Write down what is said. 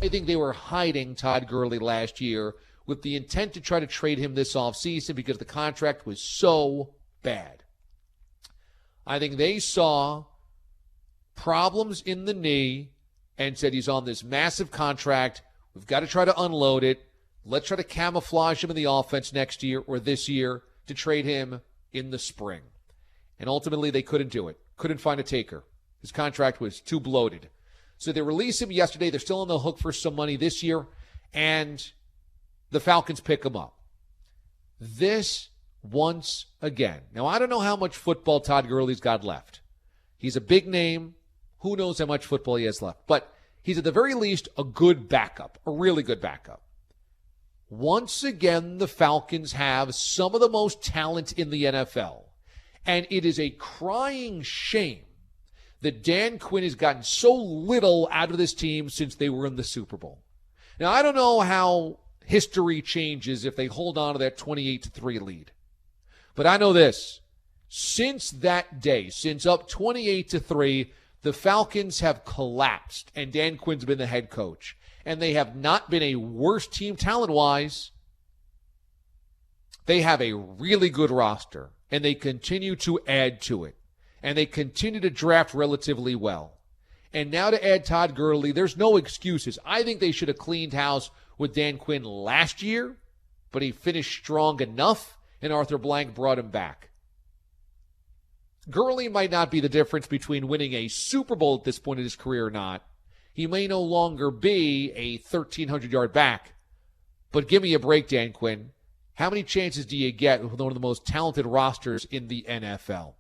I think they were hiding Todd Gurley last year with the intent to try to trade him this offseason because the contract was so bad. I think they saw problems in the knee and said he's on this massive contract. We've got to try to unload it. Let's try to camouflage him in the offense next year or this year to trade him in the spring. And ultimately, they couldn't do it. Couldn't find a taker. His contract was too bloated. So they released him yesterday. They're still on the hook for some money this year. And the Falcons pick him up. This once again. Now, I don't know how much football Todd Gurley's got left. He's a big name. Who knows how much football he has left. But he's at the very least a good backup, a really good backup. Once again, the Falcons have some of the most talent in the NFL. And it is a crying shame that Dan Quinn has gotten so little out of this team since they were in the Super Bowl. Now, I don't know how history changes if they hold on to that 28-3 lead. But I know this. Since that day, since up 28-3, the Falcons have collapsed, and Dan Quinn's been the head coach. And they have not been a worse team talent-wise. They have a really good roster, and they continue to add to it. And they continue to draft relatively well. And now to add Todd Gurley, there's no excuses. I think they should have cleaned house with Dan Quinn last year, but he finished strong enough, and Arthur Blank brought him back. Gurley might not be the difference between winning a Super Bowl at this point in his career or not. He may no longer be a 1,300-yard back. But give me a break, Dan Quinn. How many chances do you get with one of the most talented rosters in the NFL?